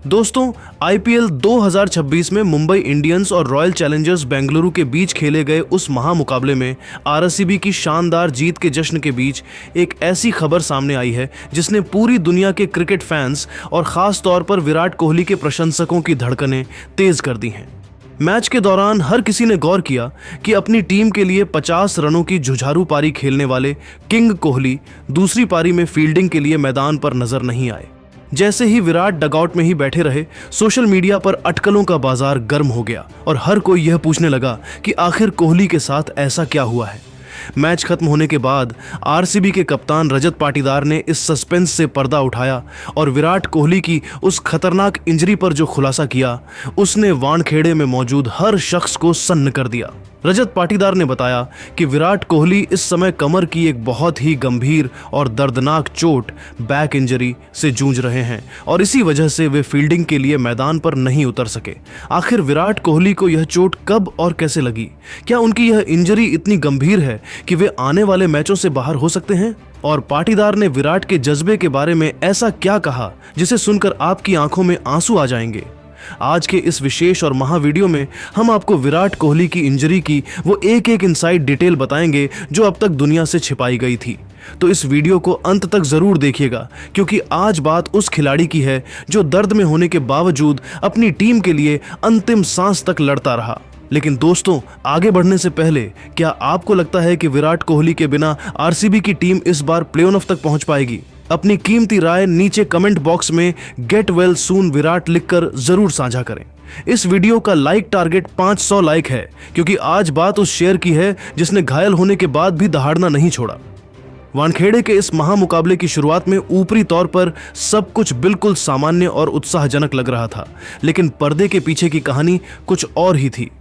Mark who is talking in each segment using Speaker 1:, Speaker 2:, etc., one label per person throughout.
Speaker 1: दोस्तों, आईपीएल 2026 में मुंबई इंडियंस और रॉयल चैलेंजर्स बेंगलुरु के बीच खेले गए उस महामुकाबले में आरसीबी की शानदार जीत के जश्न के बीच एक ऐसी खबर सामने आई है जिसने पूरी दुनिया के क्रिकेट फैंस और खास तौर पर विराट कोहली के प्रशंसकों की धड़कनें तेज कर दी हैं। मैच के दौरान हर किसी ने गौर किया कि अपनी टीम के लिए 50 रनों की जुझारू पारी खेलने वाले किंग कोहली दूसरी पारी में फील्डिंग के लिए मैदान पर नजर नहीं आए। जैसे ही विराट डगआउट में ही बैठे रहे, सोशल मीडिया पर अटकलों का बाजार गर्म हो गया और हर कोई यह पूछने लगा कि आखिर कोहली के साथ ऐसा क्या हुआ है। मैच खत्म होने के बाद आरसीबी के कप्तान रजत पाटीदार ने इस सस्पेंस से पर्दा उठाया और विराट कोहली की उस खतरनाक इंजरी पर जो खुलासा किया, उसने वानखेड़े में मौजूद हर शख्स को सन्न कर दिया। रजत पाटीदार ने बताया कि विराट कोहली इस समय कमर की एक बहुत ही गंभीर और दर्दनाक चोट बैक इंजरी से जूझ रहे हैं और इसी वजह से वे फील्डिंग के लिए मैदान पर नहीं उतर सके। आखिर विराट कोहली को यह चोट कब और कैसे लगी? क्या उनकी यह इंजरी इतनी गंभीर है कि वे आने वाले मैचों से बाहर हो सकते हैं? और पाटीदार ने विराट के जज्बे के बारे में ऐसा क्या कहा जिसे सुनकर आपकी आंखों में आंसू आ जाएंगे? आज के इस विशेष और महा वीडियो में हम आपको विराट कोहली की इंजरी की वो एक एक इनसाइड डिटेल बताएंगे जो अब तक दुनिया से छिपाई गई थी। तो इस वीडियो को अंत तक जरूर देखिएगा, क्योंकि आज बात उस खिलाड़ी की है जो दर्द में होने के बावजूद अपनी टीम के लिए अंतिम सांस तक लड़ता रहा। लेकिन दोस्तों, आगे बढ़ने से पहले क्या आपको लगता है कि विराट कोहली के बिना आरसीबी की टीम इस बार प्ले-ऑफ तक पहुंच पाएगी? अपनी कीमती राय नीचे कमेंट बॉक्स में गेट वेल सून विराट लिखकर जरूर साझा करें। इस वीडियो का लाइक टारगेट 500 लाइक है, क्योंकि आज बात उस शेर की है जिसने घायल होने के बाद भी दहाड़ना नहीं छोड़ा। वानखेड़े के इस महामुकाबले की शुरुआत में ऊपरी तौर पर सब कुछ बिल्कुल सामान्य और उत्साहजनक लग रहा था, लेकिन पर्दे के पीछे की कहानी कुछ और ही थी।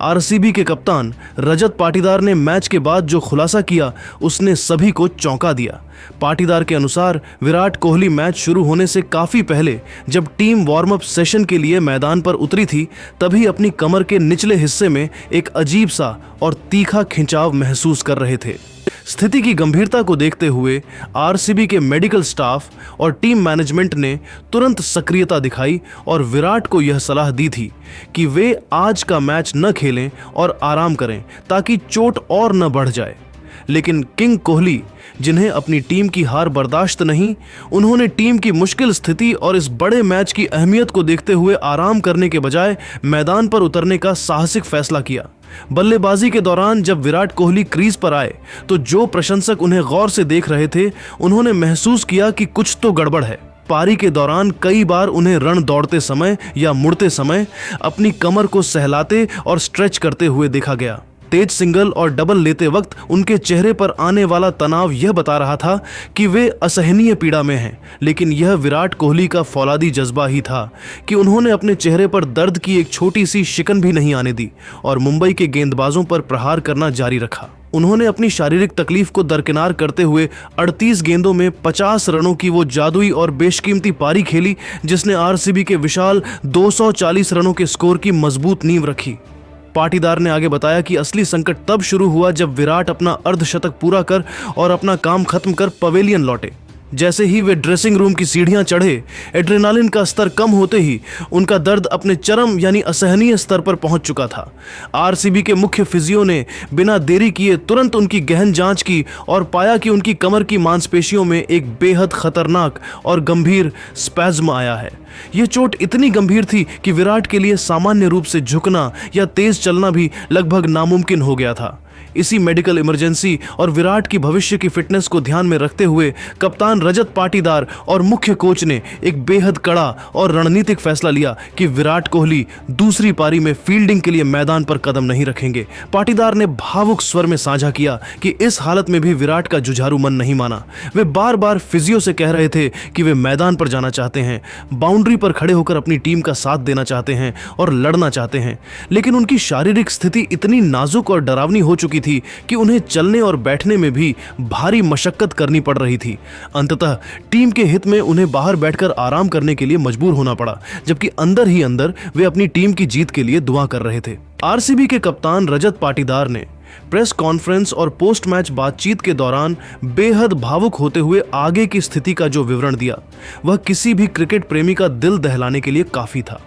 Speaker 1: आरसीबी के कप्तान रजत पाटीदार ने मैच के बाद जो खुलासा किया, उसने सभी को चौंका दिया। पाटीदार के अनुसार विराट कोहली मैच शुरू होने से काफी पहले जब टीम वार्म अप सेशन के लिए मैदान पर उतरी थी, तभी अपनी कमर के निचले हिस्से में एक अजीब सा और तीखा खिंचाव महसूस कर रहे थे। स्थिति की गंभीरता को देखते हुए आरसीबी के मेडिकल स्टाफ और टीम मैनेजमेंट ने तुरंत सक्रियता दिखाई और विराट को यह सलाह दी थी कि वे आज का मैच न खेलें और आराम करें ताकि चोट और न बढ़ जाए। लेकिन किंग कोहली, जिन्हें अपनी टीम की हार बर्दाश्त नहीं, उन्होंने टीम की मुश्किल स्थिति और इस बड़े मैच की अहमियत को देखते हुए आराम करने के बजाय मैदान पर उतरने का साहसिक फैसला किया। बल्लेबाजी के दौरान जब विराट कोहली क्रीज पर आए तो जो प्रशंसक उन्हें गौर से देख रहे थे, उन्होंने महसूस किया कि कुछ तो गड़बड़ है। पारी के दौरान कई बार उन्हें रन दौड़ते समय या मुड़ते समय अपनी कमर को सहलाते और स्ट्रेच करते हुए देखा गया। तेज सिंगल और डबल लेते वक्त उनके चेहरे पर आने वाला तनाव यह बता रहा था कि वे असहनीय पीड़ा में हैं, लेकिन यह विराट कोहली का फौलादी जज्बा ही था कि उन्होंने अपने चेहरे पर दर्द की एक छोटी सी शिकन भी नहीं आने दी और मुंबई के गेंदबाजों पर प्रहार करना जारी रखा। उन्होंने अपनी शारीरिक तकलीफ को दरकिनार करते हुए 38 गेंदों में 50 रनों की वो जादुई और बेशकीमती पारी खेली जिसने आरसीबी के विशाल 240 रनों के स्कोर की मजबूत नींव रखी। पाटीदार ने आगे बताया कि असली संकट तब शुरू हुआ जब विराट अपना अर्धशतक पूरा कर और अपना काम खत्म कर पवेलियन लौटे। जैसे ही वे ड्रेसिंग रूम की सीढ़ियां चढ़े, एड्रेनालिन का स्तर कम होते ही उनका दर्द अपने चरम यानी असहनीय स्तर पर पहुंच चुका था। आरसीबी के मुख्य फिजियो ने बिना देरी किए तुरंत उनकी गहन जांच की और पाया कि उनकी कमर की मांसपेशियों में एक बेहद खतरनाक और गंभीर स्पैज्म आया है। यह चोट इतनी गंभीर थी कि विराट के लिए सामान्य रूप से झुकना या तेज चलना भी लगभग नामुमकिन हो गया था। इसी मेडिकल इमरजेंसी और विराट की भविष्य की फिटनेस को ध्यान में रखते हुए कप्तान रजत पाटीदार और मुख्य कोच ने एक बेहद कड़ा और रणनीतिक फैसला लिया कि विराट कोहली दूसरी पारी में फील्डिंग के लिए मैदान पर कदम नहीं रखेंगे। पाटीदार ने भावुक स्वर में साझा किया कि इस हालत में भी विराट का जुझारू मन नहीं माना। वे बार बार फिजियो से कह रहे थे कि वे मैदान पर जाना चाहते हैं, बाउंड्री पर खड़े होकर अपनी टीम का साथ देना चाहते हैं और लड़ना चाहते हैं, लेकिन उनकी शारीरिक स्थिति इतनी नाजुक और डरावनी हो चुकी थी कि उन्हें चलने और बैठने में भी भारी मशक्कत करनी पड़ रही थी। अंततः टीम के हित में उन्हें बाहर बैठकर आराम करने के लिए मजबूर होना पड़ा, जबकि अंदर ही अंदर वे अपनी टीम की जीत के लिए दुआ कर रहे थे। आरसीबी के कप्तान रजत पाटीदार ने प्रेस कॉन्फ्रेंस और पोस्ट मैच बातचीत के दौरान बेहद भावुक होते हुए आगे की स्थिति का जो विवरण दिया, वह किसी भी क्रिकेट प्रेमी का दिल दहलाने के लिए काफी था।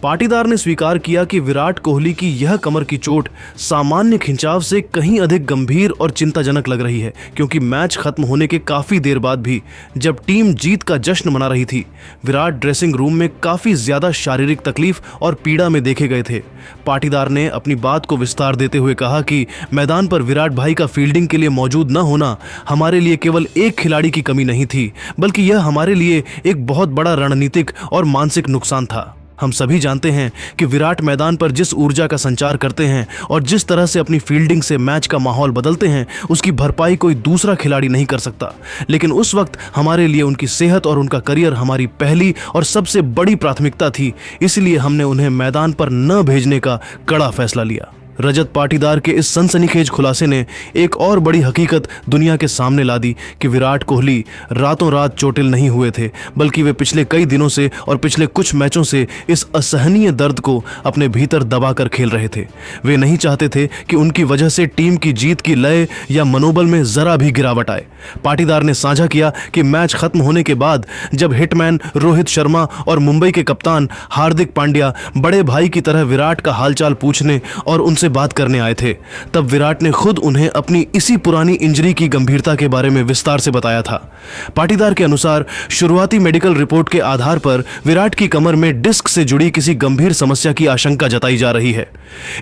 Speaker 1: पाटीदार ने स्वीकार किया कि विराट कोहली की यह कमर की चोट सामान्य खिंचाव से कहीं अधिक गंभीर और चिंताजनक लग रही है, क्योंकि मैच खत्म होने के काफी देर बाद भी जब टीम जीत का जश्न मना रही थी, विराट ड्रेसिंग रूम में काफी ज्यादा शारीरिक तकलीफ और पीड़ा में देखे गए थे। पाटीदार ने अपनी बात को विस्तार देते हुए कहा कि मैदान पर विराट भाई का फील्डिंग के लिए मौजूद न होना हमारे लिए केवल एक खिलाड़ी की कमी नहीं थी, बल्कि यह हमारे लिए एक बहुत बड़ा रणनीतिक और मानसिक नुकसान था। हम सभी जानते हैं कि विराट मैदान पर जिस ऊर्जा का संचार करते हैं और जिस तरह से अपनी फील्डिंग से मैच का माहौल बदलते हैं, उसकी भरपाई कोई दूसरा खिलाड़ी नहीं कर सकता। लेकिन उस वक्त हमारे लिए उनकी सेहत और उनका करियर हमारी पहली और सबसे बड़ी प्राथमिकता थी, इसलिए हमने उन्हें मैदान पर न भेजने का कड़ा फैसला लिया। रजत पाटीदार के इस सनसनीखेज खुलासे ने एक और बड़ी हकीकत दुनिया के सामने ला दी कि विराट कोहली रातों रात चोटिल नहीं हुए थे, बल्कि वे पिछले कई दिनों से और पिछले कुछ मैचों से इस असहनीय दर्द को अपने भीतर दबाकर खेल रहे थे। वे नहीं चाहते थे कि उनकी वजह से टीम की जीत की लय या मनोबल में जरा भी गिरावट आए। पाटीदार ने साझा किया कि मैच खत्म होने के बाद जब हिटमैन रोहित शर्मा और मुंबई के कप्तान हार्दिक पांड्या बड़े भाई की तरह विराट का हालचाल पूछने और उनसे बात करने आए थे, तब विराट ने खुद उन्हें अपनी इसी पुरानी इंजरी की गंभीरता के बारे में विस्तार से बताया था। पाटीदार के अनुसार शुरुआती मेडिकल रिपोर्ट के आधार पर विराट की कमर में डिस्क से जुड़ी किसी गंभीर समस्या की आशंका जताई जा रही है।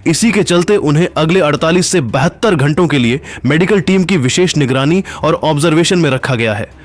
Speaker 1: इसी के चलते उन्हें अगले 48 से 72 घंटों के लिए मेडिकल टीम की विशेष निगरानी और ऑब्जर्वेशन में रखा गया है।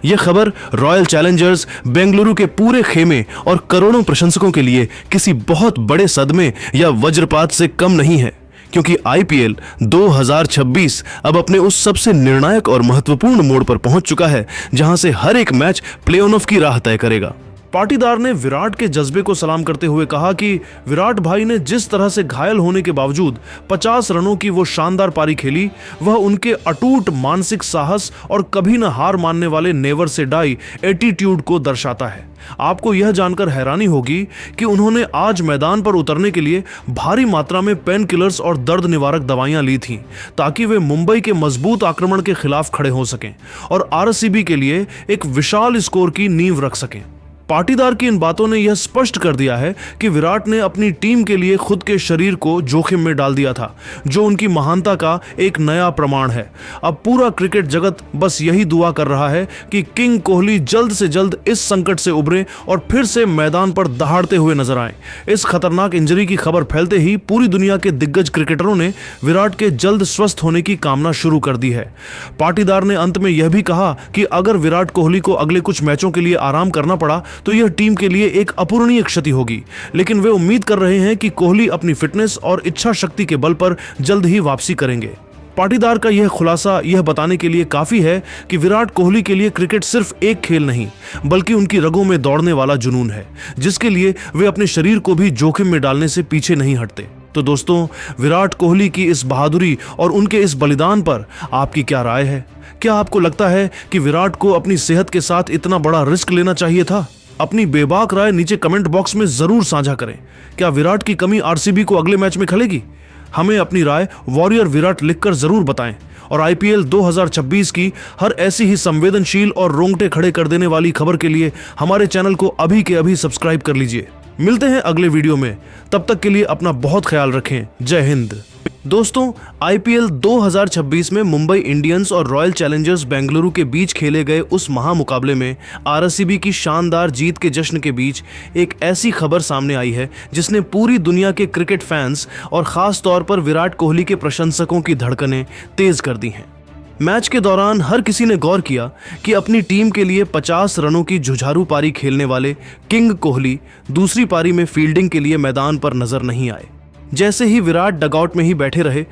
Speaker 1: यह खबर रॉयल चैलेंजर्स बेंगलुरु के पूरे खेमे और करोड़ों प्रशंसकों के लिए किसी बहुत बड़े सदमे या वज्रपात से कम नहीं है, क्योंकि आईपीएल 2026 अब अपने उस सबसे निर्णायक और महत्वपूर्ण मोड़ पर पहुंच चुका है जहां से हर एक मैच प्ले-ऑफ की राह तय करेगा। पाटीदार ने विराट के जज्बे को सलाम करते हुए कहा कि विराट भाई ने जिस तरह से घायल होने के बावजूद 50 रनों की वो शानदार पारी खेली, वह उनके अटूट मानसिक साहस और कभी न हार मानने वाले नेवर से डाई एटीट्यूड को दर्शाता है। आपको यह जानकर हैरानी होगी कि उन्होंने आज मैदान पर उतरने के लिए भारी मात्रा में पेन किलर्स और दर्द निवारक दवाइयां ली थीं, ताकि वे मुंबई के मजबूत आक्रमण के खिलाफ खड़े हो सकें और आरसीबी के लिए एक विशाल स्कोर की नींव रख सकें। पाटीदार की इन बातों ने यह स्पष्ट कर दिया है कि विराट ने अपनी टीम के लिए खुद के शरीर को जोखिम में डाल दिया था, जो उनकी महानता का एक नया प्रमाण है। अब पूरा क्रिकेट जगत बस यही दुआ कर रहा है कि किंग कोहली जल्द से जल्द इस संकट से उभरे और फिर से मैदान पर दहाड़ते हुए नजर आए। इस खतरनाक इंजरी की खबर फैलते ही पूरी दुनिया के दिग्गज क्रिकेटरों ने विराट के जल्द स्वस्थ होने की कामना शुरू कर दी है। पाटीदार ने अंत में यह भी कहा कि अगर विराट कोहली को अगले कुछ मैचों के लिए आराम करना पड़ा तो यह टीम के लिए एक अपूरणीय क्षति होगी, लेकिन वे उम्मीद कर रहे हैं कि कोहली अपनी फिटनेस और इच्छा शक्ति के बल पर जल्द ही वापसी करेंगे। पाटीदार का यह खुलासा यह बताने के लिए काफी है कि विराट कोहली के लिए क्रिकेट सिर्फ एक खेल नहीं, बल्कि उनकी रगों में दौड़ने वाला जुनून है, जिसके लिए वे अपने शरीर को भी जोखिम में डालने से पीछे नहीं हटते। तो दोस्तों, विराट कोहली की इस बहादुरी और उनके इस बलिदान पर आपकी क्या राय है? क्या आपको लगता है कि विराट को अपनी सेहत के साथ इतना बड़ा रिस्क लेना चाहिए था? अपनी बेबाक राय नीचे कमेंट बॉक्स में जरूर साझा करें। क्या विराट की कमी आरसीबी को अगले मैच में खलेगी? हमें अपनी राय वॉरियर विराट लिखकर जरूर बताएं और आईपीएल 2026 की हर ऐसी ही संवेदनशील और रोंगटे खड़े कर देने वाली खबर के लिए हमारे चैनल को अभी के अभी सब्सक्राइब कर लीजिए। मिलते हैं अगले वीडियो में, तब तक के लिए अपना बहुत ख्याल रखें। जय हिंद। दोस्तों, आईपीएल 2026 में मुंबई इंडियंस और रॉयल चैलेंजर्स बेंगलुरु के बीच खेले गए उस महामुकाबले में आरसीबी की शानदार जीत के जश्न के बीच एक ऐसी खबर सामने आई है जिसने पूरी दुनिया के क्रिकेट फैंस और खास तौर पर विराट कोहली के प्रशंसकों की धड़कनें तेज कर दी हैं। मैच के दौरान हर किसी ने गौर किया कि अपनी टीम के लिए 50 रनों की जुझारू पारी खेलने वाले किंग कोहली दूसरी पारी में फील्डिंग के लिए मैदान पर नजर नहीं आए। जैसे ही विराट डगआउट में ही बैठे रहे,